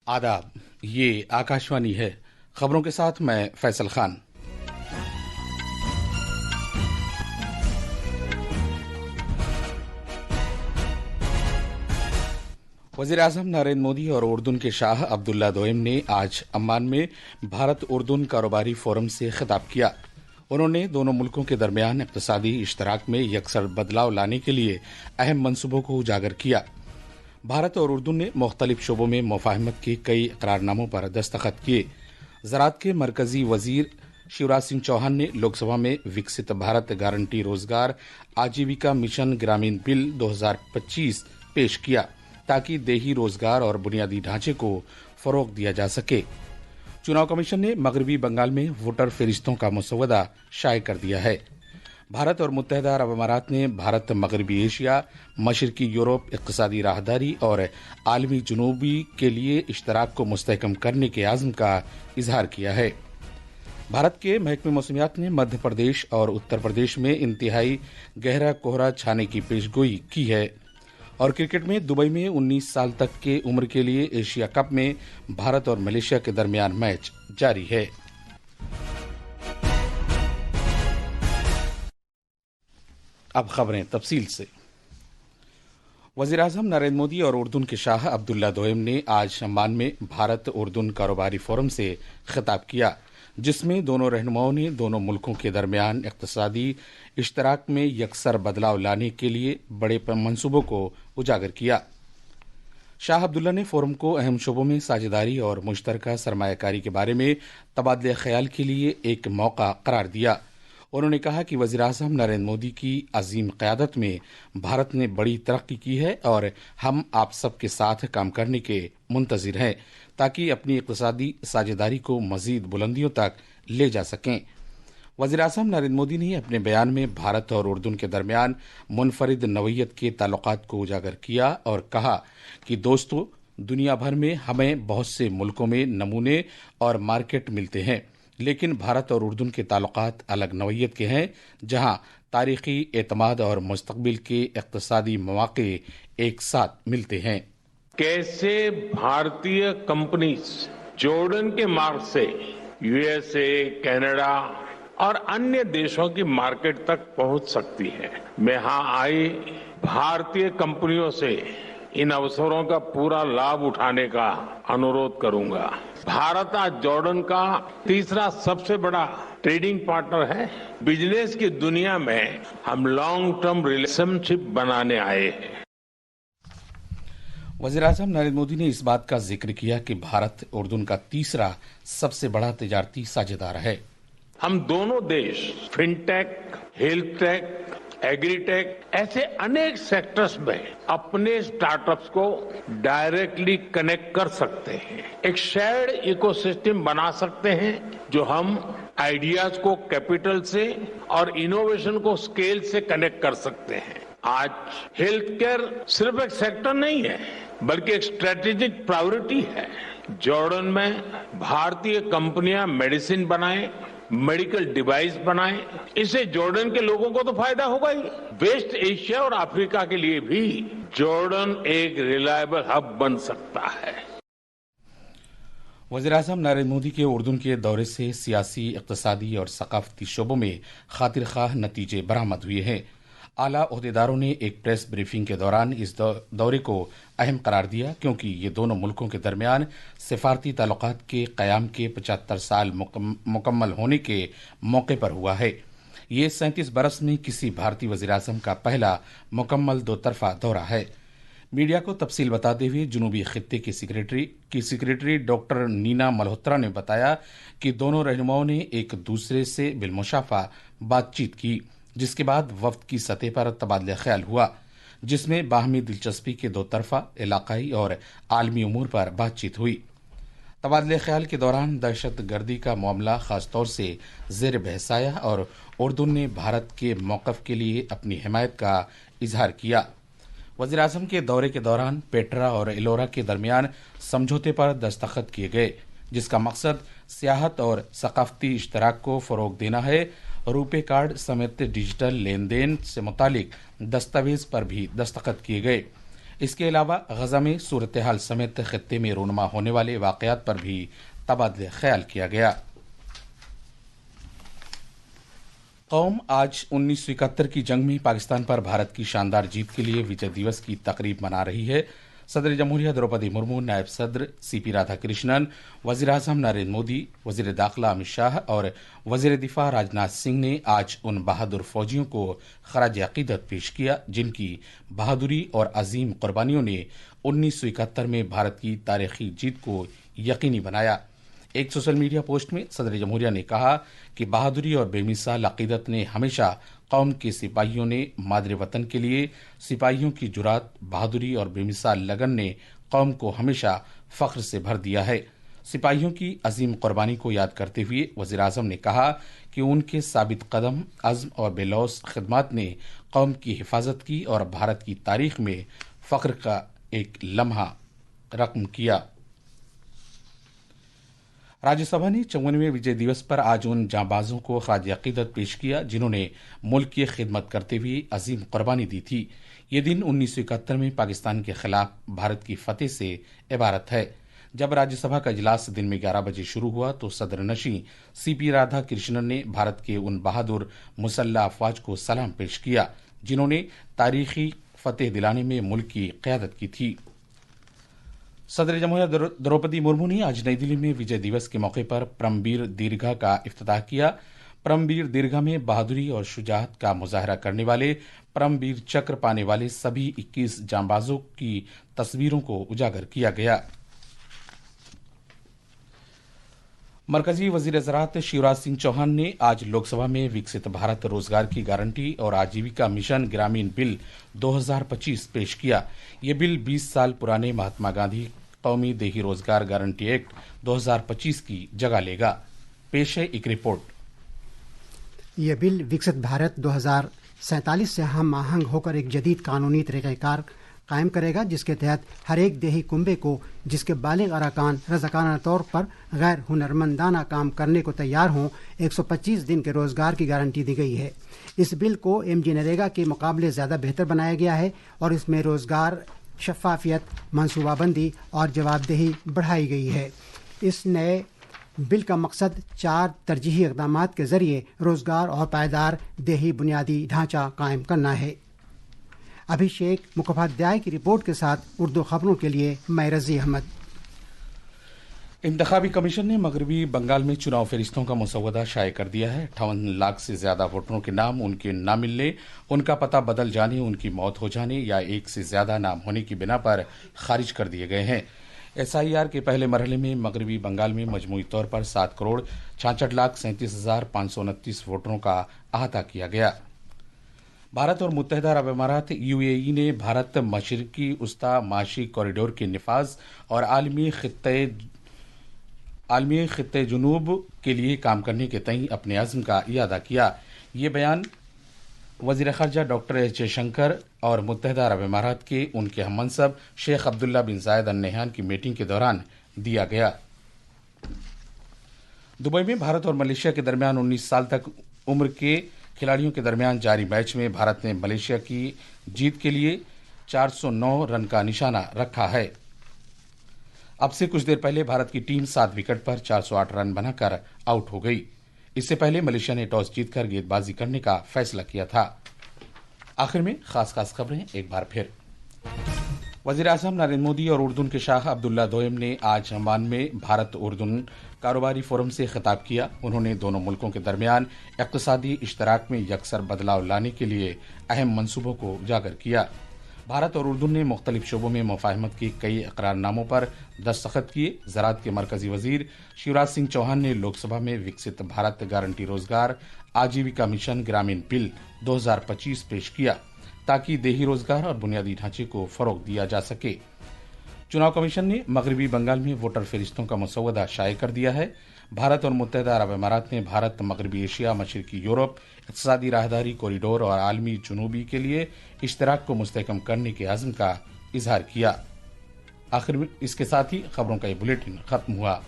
आदाब, ये आकाशवाणी है। खबरों के साथ मैं फैसल खान। वज़ीर-ए-आज़म नरेंद्र मोदी और उर्दून के शाह अब्दुल्ला दोयम ने आज अम्मान में भारत उर्दून कारोबारी फोरम से खिताब किया। उन्होंने दोनों मुल्कों के दरमियान इक़्तिसादी इश्तराक में यकसर बदलाव लाने के लिए अहम मंसूबों को उजागर किया। भारत और उर्दू ने मुख्तलिफ शोबों में मुफाहमत के कई इकरारनामों पर दस्तखत किए। ज़राअत के मरकजी वजीर शिवराज सिंह चौहान ने लोकसभा में विकसित भारत गारंटी रोजगार आजीविका मिशन ग्रामीण बिल 2025 पेश किया ताकि देही रोजगार और बुनियादी ढांचे को फरोग दिया जा सके। चुनाव कमीशन ने मगरबी बंगाल में वोटर फहरिस्तों का मसौदा शाये कर दिया है। भारत और मुत्तहदा अरब अमारात ने भारत मगरबी एशिया, मशरकी यूरोप इक़्तिसादी राहदारी और आलमी जुनूबी के लिए इश्तराक को मुस्तहकम करने के आज़म का इजहार किया है। भारत के महकमे मौसमियात ने मध्य प्रदेश और उत्तर प्रदेश में इंतहाई गहरा कोहरा छाने की पेशगोई की है। और क्रिकेट में दुबई में 19 साल तक के उम्र के लिए एशिया कप में भारत और मलेशिया के दरमियान मैच जारी है। अब खबरें तफसील से। वज़ीर-ए-आज़म नरेंद्र मोदी और उर्दून के शाह अब्दुल्ला दोयम ने आज अम्मान में भारत उर्दून कारोबारी फोरम से खिताब किया, जिसमें दोनों रहनुमाओं ने दोनों मुल्कों के दरमियान इक़्तिसादी इश्तराक में यकसर बदलाव लाने के लिए बड़े मंसूबों को उजागर किया। शाह अब्दुल्ला ने फोरम को अहम शोबों में साझेदारी और मुश्तरका सरमायाकारी के बारे में तबादले ख्याल के लिए एक मौका करार दिया। उन्होंने कहा कि वज़ीर-ए-आज़म नरेंद्र मोदी की अजीम क़यादत में भारत ने बड़ी तरक्की की है और हम आप सबके साथ काम करने के मुंतज़िर हैं ताकि अपनी इक़्तिसादी साझेदारी को मज़ीद बुलंदियों तक ले जा सकें। वज़ीर-ए-आज़म नरेंद्र मोदी ने अपने बयान में भारत और उर्दून के दरमियान मुनफरिद नवैयत के ताल्लुकात को उजागर किया और कहा कि दोस्तों, दुनिया भर में हमें बहुत से मुल्कों में नमूने और मार्केट मिलते हैं, लेकिन भारत और उर्दून के ताल्लुकात अलग नवैयत के हैं, जहां तारीखी एतमाद और मुस्तकबिल के इक़्तिसादी मौक़े एक साथ मिलते हैं। कैसे भारतीय कंपनीज जॉर्डन के मार्ग से यूएसए, कनाडा और अन्य देशों की मार्केट तक पहुंच सकती है। मैं यहां आई भारतीय कंपनियों से इन अवसरों का पूरा लाभ उठाने का अनुरोध करूंगा। भारत आज जॉर्डन का तीसरा सबसे बड़ा ट्रेडिंग पार्टनर है। बिजनेस की दुनिया में हम लॉन्ग टर्म रिलेशनशिप बनाने आए हैं। वज़ीर-ए-आज़म नरेंद्र मोदी ने इस बात का जिक्र किया कि भारत उर्दून का तीसरा सबसे बड़ा तिजारती साझेदार है। हम दोनों देश फिनटेक, हेल्थ टेक, एग्रीटेक ऐसे अनेक सेक्टर्स में अपने स्टार्टअप्स को डायरेक्टली कनेक्ट कर सकते हैं। एक शेयर्ड इकोसिस्टम बना सकते हैं जो हम आइडियाज को कैपिटल से और इनोवेशन को स्केल से कनेक्ट कर सकते हैं। आज हेल्थ केयर सिर्फ एक सेक्टर नहीं है, बल्कि एक स्ट्रेटेजिक प्रायोरिटी है। जॉर्डन में भारतीय कंपनियां मेडिसिन बनाएं, मेडिकल डिवाइस बनाएं, इससे जॉर्डन के लोगों को तो फायदा होगा ही, वेस्ट एशिया और अफ्रीका के लिए भी जॉर्डन एक रिलायबल हब बन सकता है। वज़ीर-ए-आज़म नरेंद्र मोदी के उर्दून के दौरे से सियासी, इक़्तिसादी और सकाफती शोबों में खातिर ख्वाह नतीजे बरामद हुए हैं। आला ओहदेदारों ने एक प्रेस ब्रीफिंग के दौरान इस दौरे को अहम करार दिया, क्योंकि ये दोनों मुल्कों के दरमियान सिफारती ताल्लुकात के क़याम के 75 साल मुकम्मल होने के मौके पर हुआ है। ये 37 बरस में किसी भारतीय वज़ीर-ए-आज़म का पहला मुकम्मल दो तरफ़ा दौरा है। मीडिया को तफसील बताते हुए जुनूबी खित्ते की सेक्रेटरी डॉक्टर नीना मल्होत्रा ने बताया कि दोनों रहनुमाओं ने एक दूसरे से बिलमुशाफा बातचीत की, जिसके बाद वफ्द की सतह पर तबादला ख्याल हुआ, जिसमें बाहमी दिलचस्पी के दो तरफा, इलाकाई और आलमी उमूर पर बातचीत हुई। तबादले ख्याल के दौरान दहशत गर्दी का मामला खासतौर से ज़ेर बहस आया और उर्दू ने भारत के मौक़िफ़ के लिए अपनी हिमायत का इजहार किया। वज़ीर-ए-आज़म के दौरे के दौरान पेट्रा और एलोरा के दरमियान समझौते पर दस्तखत किए गए, जिसका मकसद सियाहत और सकाफती इश्तराक को फ़रोग देना है। रुपे कार्ड समेत डिजिटल लेन देन से मुतालिक दस्तावेज पर भी दस्तखत किए गए। اس کے علاوہ غزہ میں صورتحال سمیت خطے میں رونما ہونے والے واقعات پر بھی تبادلہ خیال کیا گیا۔ قوم آج 1971 کی جنگ میں پاکستان پر بھارت کی شاندار جیت کے لیے وجے دیوس کی تقریب منا رہی ہے۔ صدر جمہوریہ دروپدی مرمو، نائب صدر سی پی رادھا کرشنن، وزیر اعظم نریندر مودی، وزیر داخلہ امت شاہ اور وزیر دفاع راجناتھ سنگھ نے آج ان بہادر فوجیوں کو خراج عقیدت پیش کیا جن کی بہادری اور عظیم قربانیوں نے 1971 میں بھارت کی تاریخی جیت کو یقینی بنایا۔ ایک سوشل میڈیا پوسٹ میں صدر جمہوریہ نے کہا کہ بہادری اور بے مثال عقیدت نے ہمیشہ قوم کے سپاہیوں نے مادر وطن کے لیے سپاہیوں کی جرات، بہادری اور بے مثال لگن نے قوم کو ہمیشہ فخر سے بھر دیا ہے۔ سپاہیوں کی عظیم قربانی کو یاد کرتے ہوئے وزیر اعظم نے کہا کہ ان کے ثابت قدم عزم اور بے لوث خدمات نے قوم کی حفاظت کی اور بھارت کی تاریخ میں فخر کا ایک لمحہ رقم کیا۔ راجیہ سبھا نے 54ویں وجے دیوس پر آج ان جانبازوں کو خراج عقیدت پیش کیا جنہوں نے ملک کی خدمت کرتے ہوئے عظیم قربانی دی تھی۔ یہ دن 1971 میں پاکستان کے خلاف بھارت کی فتح سے عبارت ہے۔ جب راجیہ سبھا کا اجلاس دن میں 11 بجے شروع ہوا تو صدر نشین سی پی رادھا کرشنن نے بھارت کے ان بہادر مسلح افواج کو سلام پیش کیا جنہوں نے تاریخی فتح دلانے میں ملک کی قیادت کی تھی۔ صدر جمہوریہ دروپدی مرمو نے آج نئی دلی میں وجے دیوس کے موقع پر پرمبیر دیرگا کا افتتاح کیا۔ پرمبیر دیرگا میں بہادری اور شجاعت کا مظاہرہ کرنے والے پرمبیر چکر پانے والے سبھی 21 جانبازوں کی تصویروں کو اجاگر کیا گیا۔ مرکزی وزیر زراعت شیوراج سنگھ چوہان نے آج لوک سبھا میں وکست بھارت روزگار کی گارنٹی اور آجیویکا مشن گرامین بل 2025 پیش کیا۔ یہ بل 20 سال پرانے مہاتما گاندھی قومی دیہی روزگار گارنٹی ایکٹ 2025 کی جگہ لے گا۔ پیش ہے ایک رپورٹ۔ یہ بل وکست بھارت 2047 سے ہم آہنگ ہو کر ایک جدید قانونی طریقہ کار قائم کرے گا جس کے تحت ہر ایک دیہی کنبے کو جس کے بالغ اراکان رضاکارانہ طور پر غیر ہنرمندانہ کام کرنے کو تیار ہوں 125 دن کے روزگار کی گارنٹی دی گئی ہے۔ اس بل کو ایم جی نریگا کے مقابلے زیادہ بہتر بنایا گیا ہے اور اس میں روزگار، شفافیت، منصوبہ بندی اور جواب دہی بڑھائی گئی ہے۔ اس نئے بل کا مقصد 4 ترجیحی اقدامات کے ذریعے روزگار اور پائیدار دیہی بنیادی ڈھانچہ قائم کرنا ہے۔ ابھیشیک مکھوپادھیائے کی رپورٹ کے ساتھ اردو خبروں کے لیے میں رضی احمد۔ انتخابی کمیشن نے مغربی بنگال میں چناؤ فہرستوں کا مسودہ شائع کر دیا ہے۔ 58 لاکھ سے زیادہ ووٹروں کے نام ان کے نہ ملنے، ان کا پتہ بدل جانے، ان کی موت ہو جانے یا ایک سے زیادہ نام ہونے کی بنا پر خارج کر دیے گئے ہیں۔ ایس آئی آر کے پہلے مرحلے میں مغربی بنگال میں مجموعی طور پر 7,66,37,529 ووٹروں کا احاطہ کیا گیا۔ بھارت اور متحدہ عرب امارات یو اے ای نے بھارت مشرقی وسطی معاشی کوریڈور کے نفاذ اور عالمی خطے جنوب کے لیے کام کرنے کے تئیں اپنے عزم کا اعادہ کیا۔ یہ بیان وزیر خارجہ ڈاکٹر ایس جے شنکر اور متحدہ عرب امارات کے ان کے ہم منصب شیخ عبداللہ بن زائد ال نہیان کی میٹنگ کے دوران دیا گیا۔ دبئی میں بھارت اور ملیشیا کے درمیان 19 سال تک عمر کے کھلاڑیوں کے درمیان جاری میچ میں بھارت نے ملیشیا کی جیت کے لیے 409 رن کا نشانہ رکھا ہے۔ اب سے کچھ دیر پہلے بھارت کی ٹیم 7 وکٹ پر 408 رن بنا کر آؤٹ ہو گئی۔ اس سے پہلے ملیشیا نے ٹاس جیت کر گیند بازی کرنے کا فیصلہ کیا تھا۔ آخر میں خاص خبریں ایک بار پھر۔ وزیر اعظم نریندر مودی اور اردن کے شاہ عبداللہ دوئم نے آج عمان میں بھارت اردن کاروباری فورم سے خطاب کیا۔ انہوں نے دونوں ملکوں کے درمیان اقتصادی اشتراک میں یکسر بدلاؤ لانے کے لیے اہم منصوبوں کو اجاگر کیا۔ بھارت اور اردن نے مختلف شعبوں میں مفاہمت کے کئی اقرار ناموں پر دستخط کیے۔ زراعت کے مرکزی وزیر شیوراج سنگھ چوہان نے لوک سبھا میں وکست بھارت گارنٹی روزگار آجیویکا مشن گرامین بل 2025 پیش کیا تاکہ دیہی روزگار اور بنیادی ڈھانچے کو فروغ دیا جا سکے۔ چناؤ کمیشن نے مغربی بنگال میں ووٹر فہرستوں کا مسودہ شائع کر دیا ہے۔ بھارت اور متحدہ عرب امارات نے بھارت مغربی ایشیا مشرقی یورپ اقتصادی راہداری کوریڈور اور عالمی جنوبی کے لیے اشتراک کو مستحکم کرنے کے عزم کا اظہار کیا۔ آخر میں اس کے ساتھ ہی خبروں کا یہ بلیٹن ختم ہوا۔